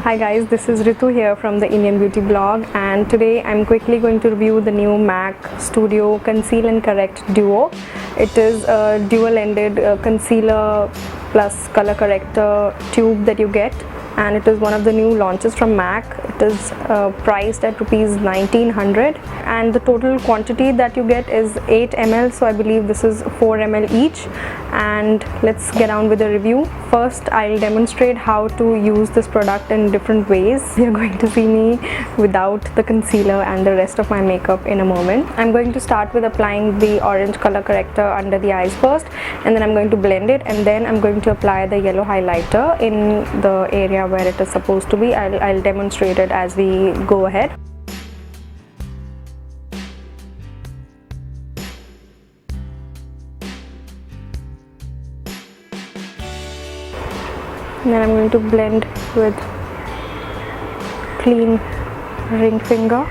Hi guys, this is Ritu here from the Indian Beauty blog, and today I'm quickly going to review the new MAC Studio Conceal and Correct Duo. It is a dual-ended concealer plus color corrector tube that you get, and it is one of the new launches from MAC. It is priced at rupees 1900, and the total quantity that you get is 8 ml, so I believe this is 4 ml each. And let's get on with the review. First, I'll demonstrate how to use this product in different ways. You're going to see me without the concealer and the rest of my makeup in a moment. I'm going to start with applying the orange color corrector under the eyes first, and then I'm going to blend it, and then I'm going to apply the yellow highlighter in the area where it is supposed to be. I'll demonstrate it as we go ahead. And then I'm going to blend with clean ring finger.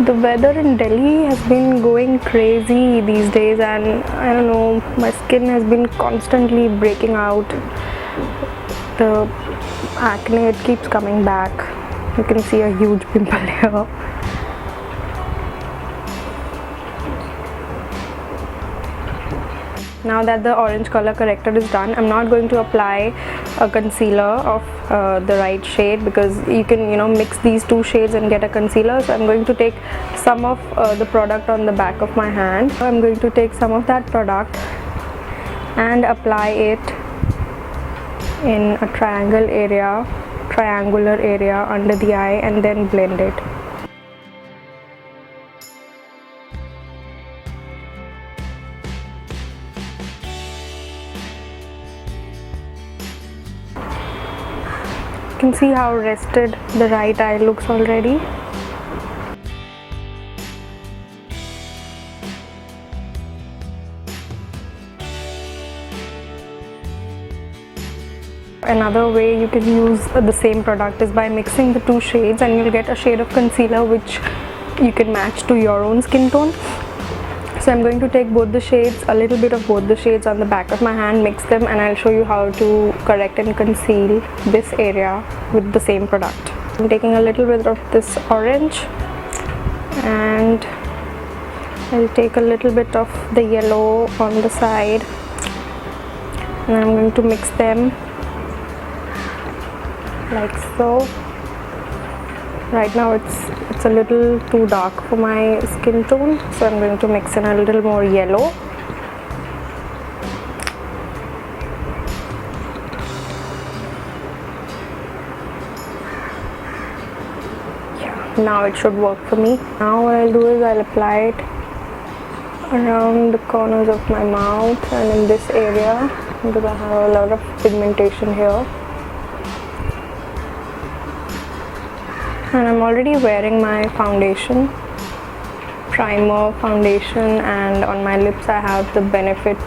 The weather in Delhi has been going crazy these days, and I don't know, my skin has been constantly breaking out. The acne, it keeps coming back. You can see a huge pimple here. Now that the orange color corrector is done, I'm not going to apply a concealer of the right shade, because you can mix these two shades and get a concealer. So I'm going to take some of the product on the back of my hand. I'm going to take some of that product and apply it in a triangular area under the eye, and then blend it. You can see how rested the right eye looks already. Another way you can use the same product is by mixing the two shades, and you'll get a shade of concealer which you can match to your own skin tone. So I'm going to take both the shades, a little bit of both the shades on the back of my hand, mix them, and I'll show you how to correct and conceal this area with the same product. I'm taking a little bit of this orange, and I'll take a little bit of the yellow on the side, and I'm going to mix them like so. Right now it's a little too dark for my skin tone, so I'm going to mix in a little more yellow. Yeah, now it should work for me. Now what I'll do is I'll apply it around the corners of my mouth and in this area, because I have a lot of pigmentation here. And I'm already wearing my foundation, primer foundation, and on my lips I have the Benefit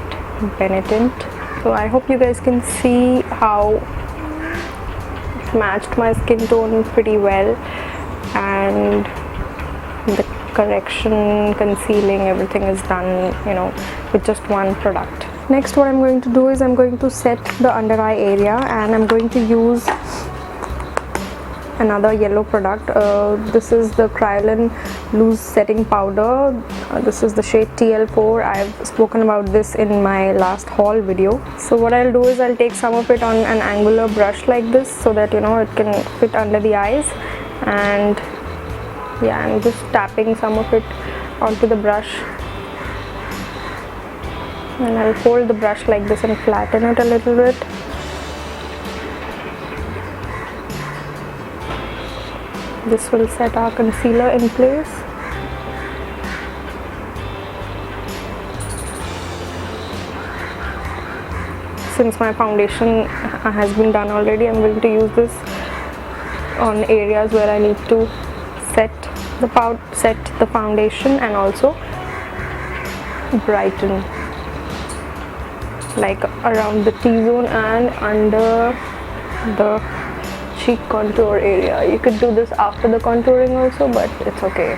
Benetint. So I hope you guys can see how it matched my skin tone pretty well, and the correction, concealing, everything is done with just one product. Next, what I'm going to do is I'm going to set the under eye area, and I'm going to use another yellow product. This is the Kryolan loose setting powder. This is the shade TL4. I've spoken about this in my last haul video. So what I'll do is I'll take some of it on an angular brush like this, so that it can fit under the eyes. And yeah, I'm just tapping some of it onto the brush, and I'll fold the brush like this and flatten it a little bit. This will set our concealer in place. Since my foundation has been done already, I'm going to use this on areas where I need to set the foundation and also brighten, like around the T-zone and under the cheek contour area. You could do this after the contouring also, but it's okay.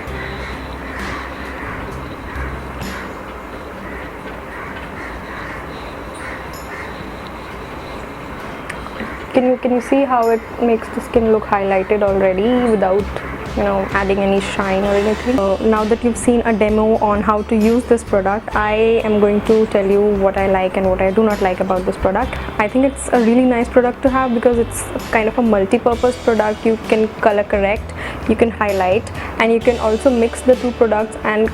can you see how it makes the skin look highlighted already without adding any shine or anything. Now that you've seen a demo on how to use this product, I am going to tell you what I like and what I do not like about this product. I think it's a really nice product to have because it's kind of a multi-purpose product. You can color correct, you can highlight, and you can also mix the two products and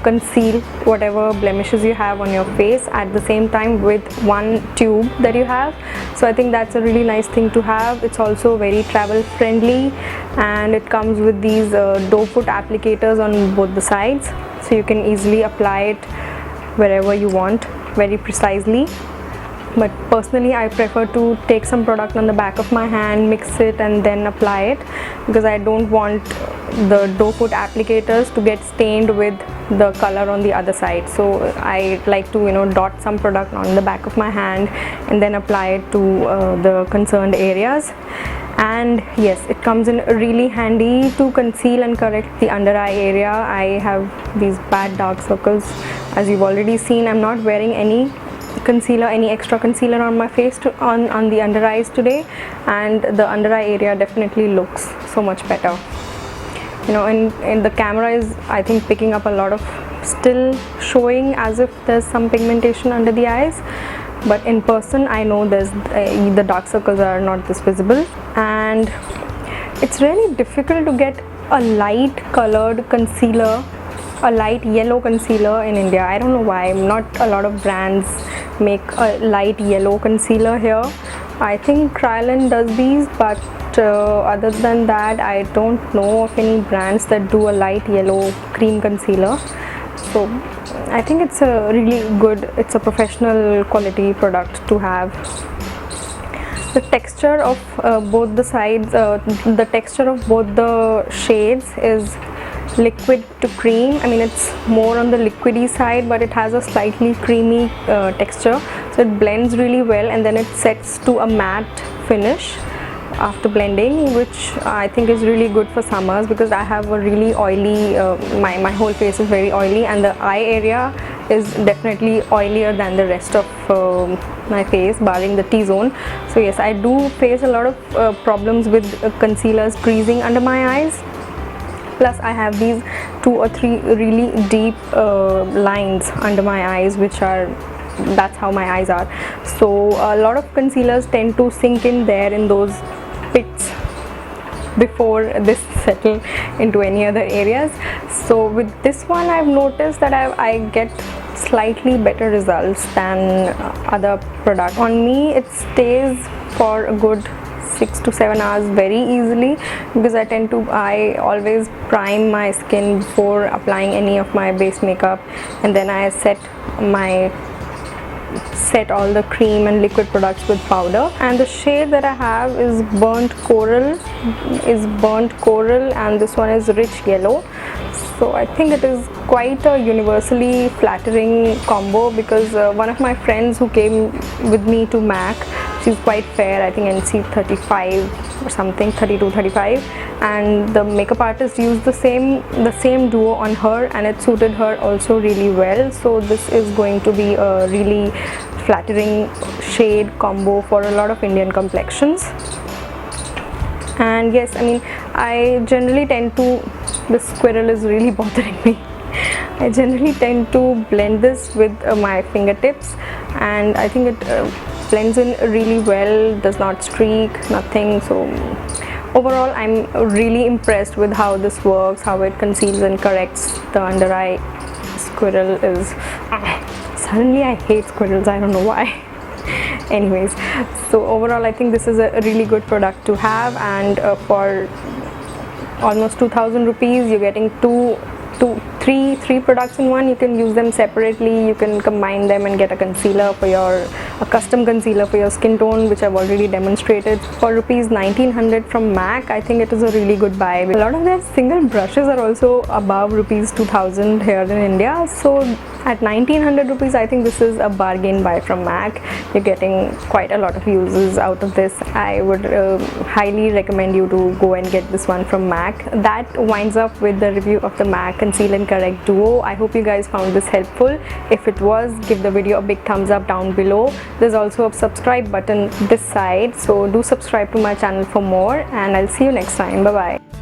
conceal whatever blemishes you have on your face at the same time with one tube that you have. So I think that's a really nice thing to have. It's also very travel friendly, and it comes with these doe foot applicators on both the sides, so you can easily apply it wherever you want very precisely. But personally I prefer to take some product on the back of my hand, mix it and then apply it, because I don't want the doe foot applicators to get stained with the color on the other side. So I like to dot some product on the back of my hand and then apply it to the concerned areas. And yes, it comes in really handy to conceal and correct the under eye area. I have these bad dark circles, as you've already seen. I'm not wearing any concealer, any extra concealer on my face on the under eyes today, and the under eye area definitely looks so much better. And the camera is, I think, picking up a lot of still showing as if there's some pigmentation under the eyes, but in person I know there's the dark circles are not this visible. And it's really difficult to get a light colored concealer, a light yellow concealer in India. I don't know why. Not a lot of brands make a light yellow concealer here. I think Kryolan does these, but other than that I don't know of any brands that do a light yellow cream concealer. So I think it's a really good, it's a professional quality product to have. The texture of both the sides, the texture of both the shades is liquid to cream. I mean, it's more on the liquidy side, but it has a slightly creamy texture, so it blends really well, and then it sets to a matte finish after blending, which I think is really good for summers, because I have a really oily, my whole face is very oily, and the eye area is definitely oilier than the rest of my face, barring the T-zone. So yes, I do face a lot of problems with concealers creasing under my eyes. Plus I have these 2 or 3 really deep lines under my eyes, which are, that's how my eyes are. So a lot of concealers tend to sink in there in those pits before this settle into any other areas. So with this one I've noticed that I get slightly better results than other products. On me it stays for a good 6 to 7 hours very easily, because I always prime my skin before applying any of my base makeup, and then I set all the cream and liquid products with powder. And the shade that I have is burnt coral, and this one is rich yellow. So I think it is quite a universally flattering combo, because one of my friends who came with me to MAC, she's quite fair, I think NC 35 or something, 32, 35, and the makeup artist used the same duo on her, and it suited her also really well. So this is going to be a really flattering shade combo for a lot of Indian complexions. And yes, I mean, I generally tend to, this squirrel is really bothering me. I generally tend to blend this with my fingertips, and I think it blends in really well, does not streak, nothing. So overall I'm really impressed with how this works, how it conceals and corrects the under eye. Squirrel is, suddenly I hate squirrels, I don't know why. Anyways, so overall I think this is a really good product to have, and for almost 2000 rupees you're getting three products in one. You can use them separately, you can combine them and get a concealer for a custom concealer for your skin tone, which I've already demonstrated. For rupees 1900 from MAC, I think it is a really good buy. A lot of their single brushes are also above rupees 2000 here in India, so At 1900 rupees, I think this is a bargain buy from MAC. You're getting quite a lot of uses out of this. I would highly recommend you to go and get this one from MAC. That winds up with the review of the MAC Conceal and Correct Duo. I hope you guys found this helpful. If it was, give the video a big thumbs up down below. There's also a subscribe button this side, so do subscribe to my channel for more, and I'll see you next time. Bye bye.